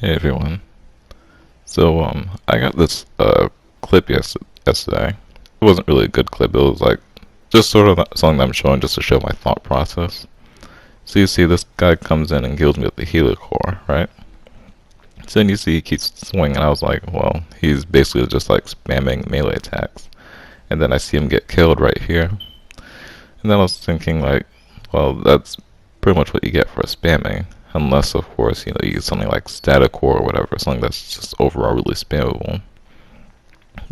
Hey everyone. I got this clip yesterday. It wasn't really a good clip. It was like just sort of something that I'm showing just to show my thought process. So you see, this guy comes in and kills me with the healer core, right? So then you see he keeps swinging. I was like, well, he's basically just like spamming melee attacks. And then I see him get killed right here. And then I was thinking like, well, that's pretty much what you get for spamming. Unless, of course, you use something like static core or whatever, something that's just overall really spammable.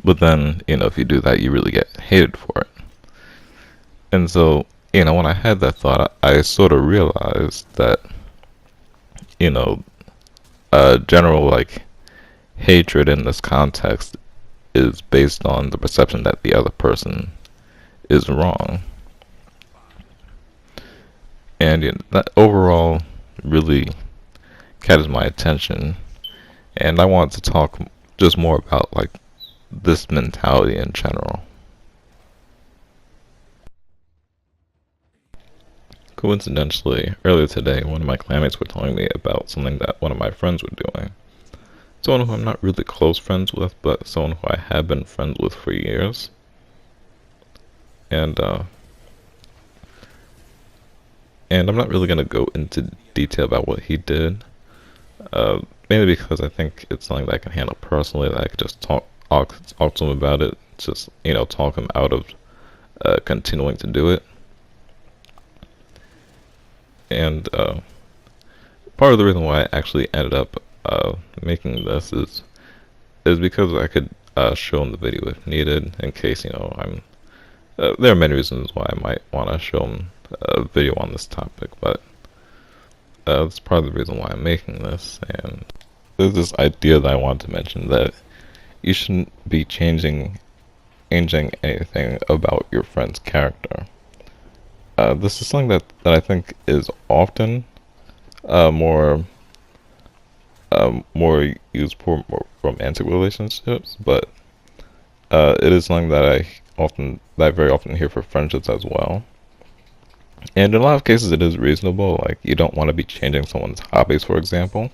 But then, if you do that, you really get hated for it. And so, when I had that thought, I sort of realized that, you know, general, like, hatred in this context is based on the perception that the other person is wrong. And that overall really catches my attention. And I wanted to talk just more about, like, this mentality in general. Coincidentally, earlier today, one of my classmates were telling me about something that one of my friends were doing. Someone who I'm not really close friends with, but someone who I have been friends with for years. And I'm not really gonna go into detail about what he did, mainly because I think it's something that I can handle personally. That I could just talk to him about it, just talk him out of continuing to do it. And part of the reason why I actually ended up making this is because I could show him the video if needed, in case I'm. There are many reasons why I might want to show him a video on this topic, but that's part of the reason why I'm making this. And there's this idea that I want to mention, that you shouldn't be changing anything about your friend's character. This is something that I think is often more used for more romantic relationships, but it is something that I very often hear for friendships as well. And in a lot of cases, it is reasonable. Like, you don't want to be changing someone's hobbies, for example.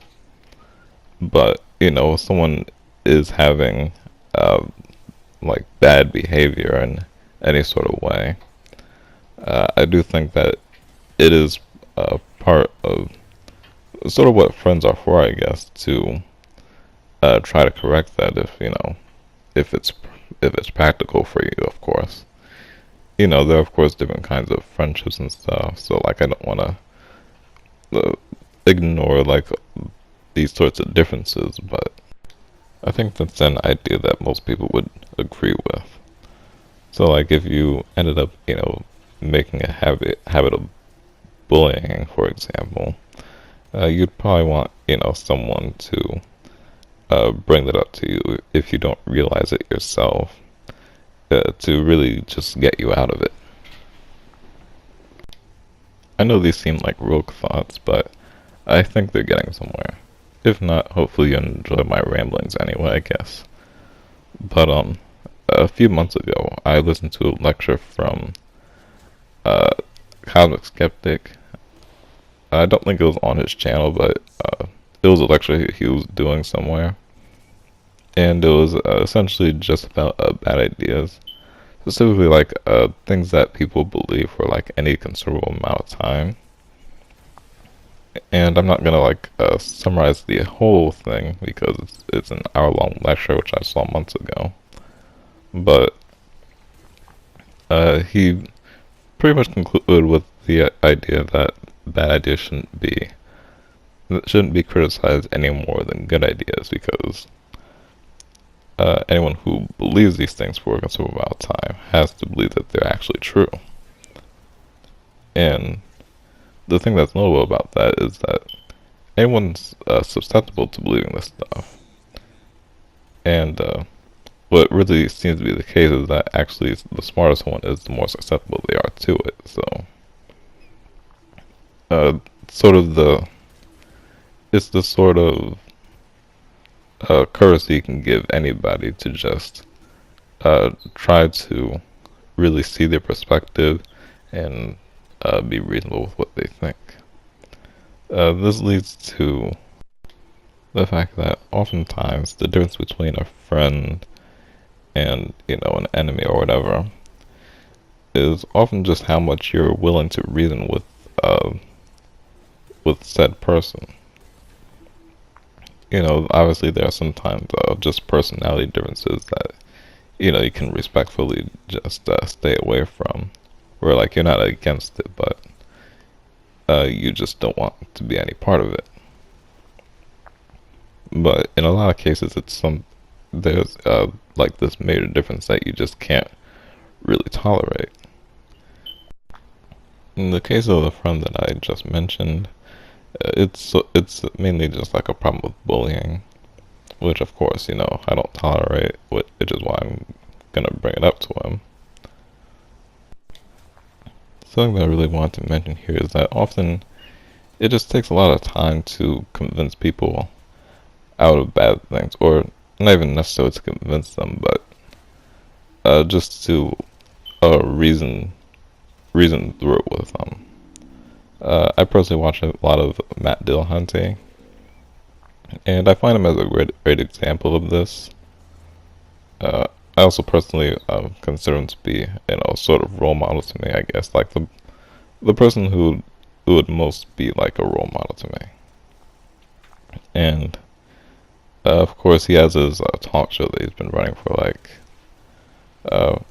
But if someone is having like bad behavior in any sort of way, I do think that it is part of sort of what friends are for, I guess, to try to correct that if it's practical for you, of course. There are of course different kinds of friendships and stuff, so like I don't want to ignore like these sorts of differences, but I think that's an idea that most people would agree with. So like if you ended up making a habit of bullying, for example, you'd probably want someone to bring that up to you if you don't realize it yourself, to really just get you out of it. I know these seem like rogue thoughts, but I think they're getting somewhere. If not, hopefully you enjoy my ramblings anyway, I guess. But a few months ago, I listened to a lecture from Cosmic Skeptic. I don't think it was on his channel, but it was a lecture he was doing somewhere. And it was essentially just about bad ideas. Specifically, like things that people believe for like any considerable amount of time. And I'm not gonna like summarize the whole thing because it's an hour-long lecture which I saw months ago. But he pretty much concluded with the idea that bad ideas shouldn't be criticized any more than good ideas, because anyone who believes these things for a considerable amount of time has to believe that they're actually true. And the thing that's notable about that is that anyone's susceptible to believing this stuff. And what really seems to be the case is that actually the smartest one is the more susceptible they are to it. So, sort of it's the sort of courtesy you can give anybody to just try to really see their perspective and be reasonable with what they think. This leads to the fact that oftentimes the difference between a friend and, an enemy or whatever is often just how much you're willing to reason with said person. Obviously there are sometimes just personality differences that, you can respectfully just stay away from. Where, like, you're not against it, but you just don't want to be any part of it. But in a lot of cases, there's like this major difference that you just can't really tolerate. In the case of the friend that I just mentioned, it's mainly just like a problem with bullying, which of course, I don't tolerate, which is why I'm gonna bring it up to him. Something that I really want to mention here is that often it just takes a lot of time to convince people out of bad things, or not even necessarily to convince them, but just to reason through it with them. I personally watch a lot of Matt Dillahunty, and I find him as a great example of this. I also personally consider him to be, sort of role model to me, I guess, like the person who would most be like a role model to me. And of course, he has his talk show that he's been running for like,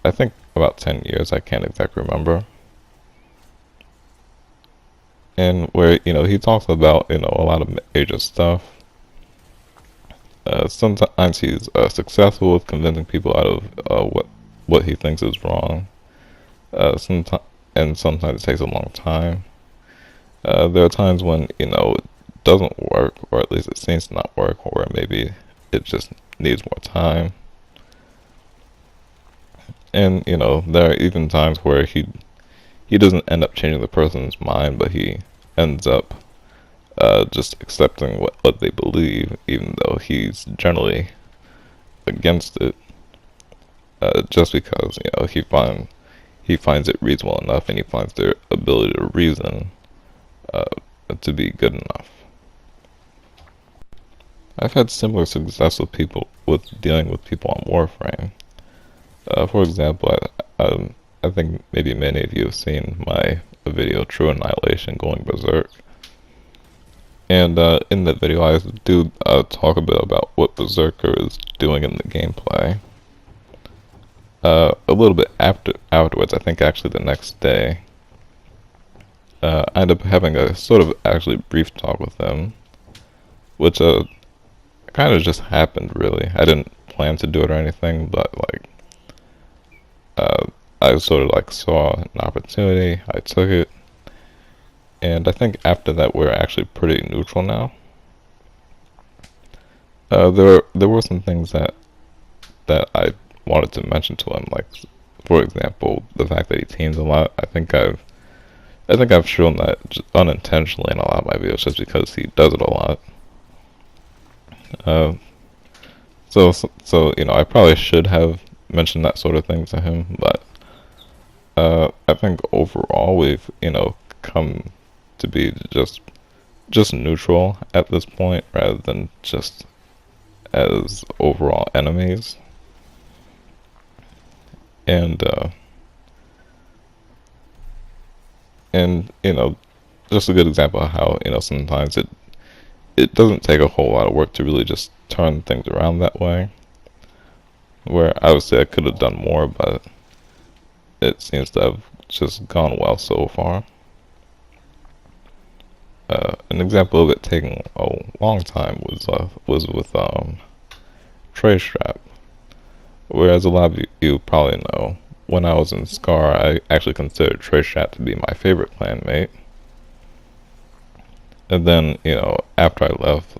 I think about 10 years. I can't exactly remember. And where, he talks about, a lot of major stuff. Sometimes he's successful with convincing people out of what he thinks is wrong. Sometimes it takes a long time. There are times when, it doesn't work, or at least it seems to not work, or maybe it just needs more time. And, there are even times where he doesn't end up changing the person's mind, but he ends up just accepting what they believe, even though he's generally against it, just because, he finds it reasonable enough, and he finds their ability to reason to be good enough. I've had similar success with dealing with people on Warframe. For example, I think maybe many of you have seen my video, True Annihilation, going berserk. And in that video, I do talk a bit about what Berserker is doing in the gameplay. A little bit afterwards, I think actually the next day, I ended up having a sort of actually brief talk with him, which kind of just happened, really. I didn't plan to do it or anything, but like, I sort of like saw an opportunity, I took it, and I think after that we're actually pretty neutral now. There were some things that I wanted to mention to him, like, for example, the fact that he teams a lot. I think I've shown that unintentionally in a lot of my videos, just because he does it a lot. So I probably should have mentioned that sort of thing to him, but I think overall we've come to be just neutral at this point, rather than just as overall enemies. And just a good example of how sometimes it doesn't take a whole lot of work to really just turn things around that way. Where I would say I could have done more, but it seems to have just gone well so far. An example of it taking a long time was with Trace Trap. Whereas a lot of you probably know, when I was in Scar, I actually considered Trace Trap to be my favorite clanmate. And then, after I left,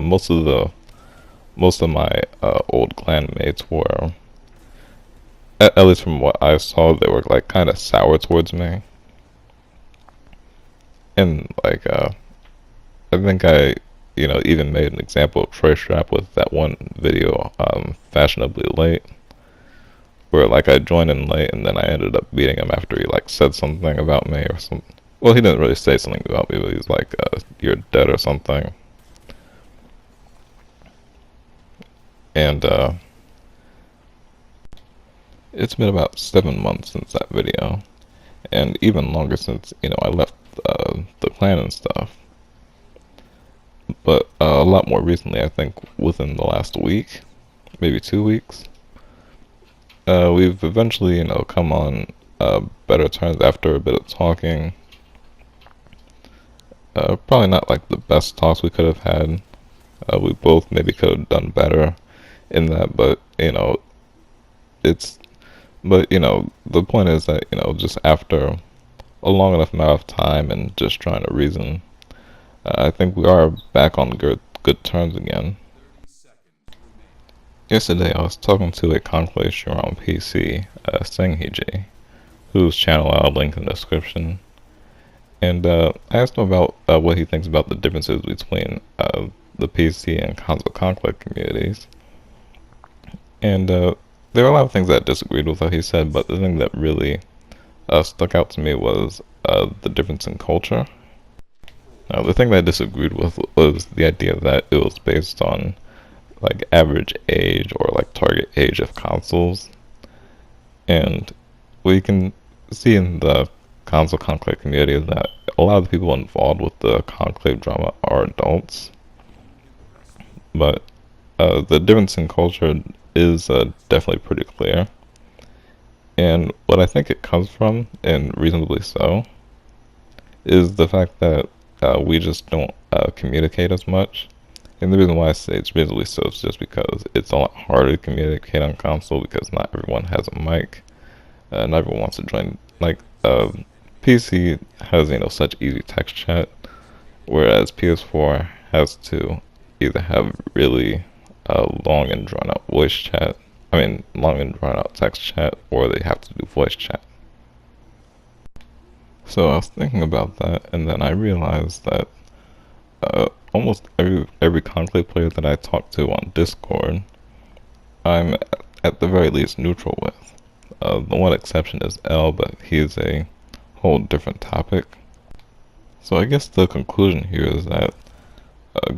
most of my old clanmates were, at least from what I saw, they were like kind of sour towards me. And like, I think I, even made an example of Trace Trap with that one video, Fashionably Late, where like I joined in late and then I ended up beating him after he like said something about me or something. Well, he didn't really say something about me, but he was like, "You're dead" or something. and it's been about 7 months since that video, and even longer since, I left the clan and stuff. But a lot more recently, I think within the last week, maybe 2 weeks, we've eventually, come on better terms after a bit of talking. Probably not like the best talks we could have had. We both maybe could have done better in that, but the point is that just after a long enough amount of time and just trying to reason, I think we are back on good terms again. Yesterday, I was talking to a Conclave streamer on PC, Senghiji, whose channel I'll link in the description. And I asked him about what he thinks about the differences between the PC and console Conclave communities. And there were a lot of things that I disagreed with what he said, but the thing that really stuck out to me was the difference in culture. The thing that I disagreed with was the idea that it was based on like average age or like target age of consoles. And what you can see in the console Conclave community is that a lot of the people involved with the Conclave drama are adults. But the difference in culture is definitely pretty clear. And what I think it comes from, and reasonably so, is the fact that we just don't communicate as much. And the reason why I say it's reasonably so is just because it's a lot harder to communicate on console because not everyone has a mic. Not everyone wants to join. Like, PC has, such easy text chat, whereas PS4 has to either have really long and drawn out voice chat. Long and drawn out text chat, or they have to do voice chat. So I was thinking about that, and then I realized that almost every Conclave player that I talk to on Discord, I'm at the very least neutral with. The one exception is L, but he is a whole different topic. So I guess the conclusion here is that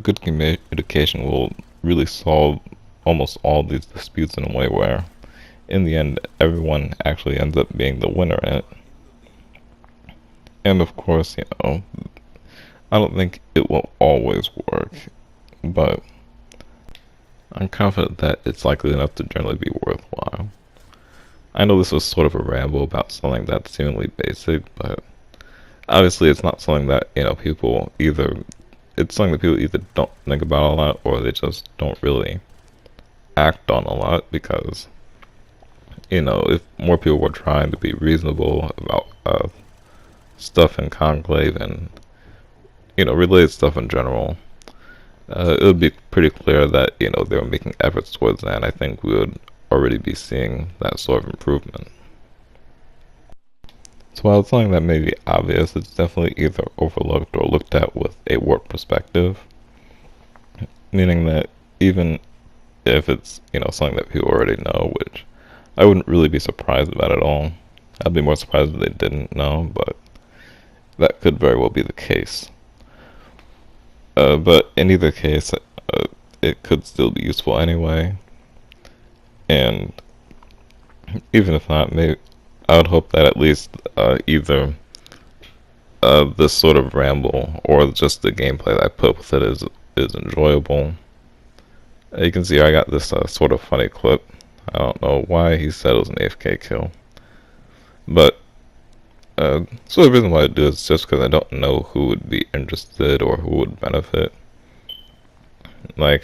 good communication will really solve almost all these disputes in a way where, in the end, everyone actually ends up being the winner in it. And of course, I don't think it will always work, but I'm confident that it's likely enough to generally be worthwhile. I know this was sort of a ramble about something that's seemingly basic, but obviously it's not something that, it's something that people either don't think about a lot or they just don't really act on a lot because, if more people were trying to be reasonable about stuff in Conclave and, related stuff in general, it would be pretty clear that, they were making efforts towards that, and I think we would already be seeing that sort of improvement. So while it's something that may be obvious, it's definitely either overlooked or looked at with a warped perspective, meaning that even if it's, something that people already know, which I wouldn't really be surprised about at all. I'd be more surprised if they didn't know, but that could very well be the case. But in either case, it could still be useful anyway. And even if not, maybe I would hope that at least either this sort of ramble or just the gameplay that I put with it is enjoyable. You can see I got this sort of funny clip. I don't know why he said it was an AFK kill, but so the reason why I do it is just because I don't know who would be interested or who would benefit. I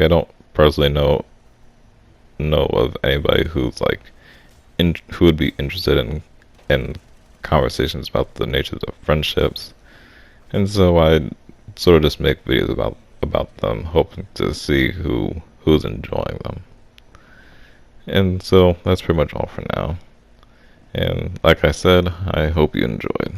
don't personally know of anybody who's who would be interested in conversations about the natures of friendships, and so I sort of just make videos about them, hoping to see who's enjoying them. And so that's pretty much all for now. And like I said, I hope you enjoyed.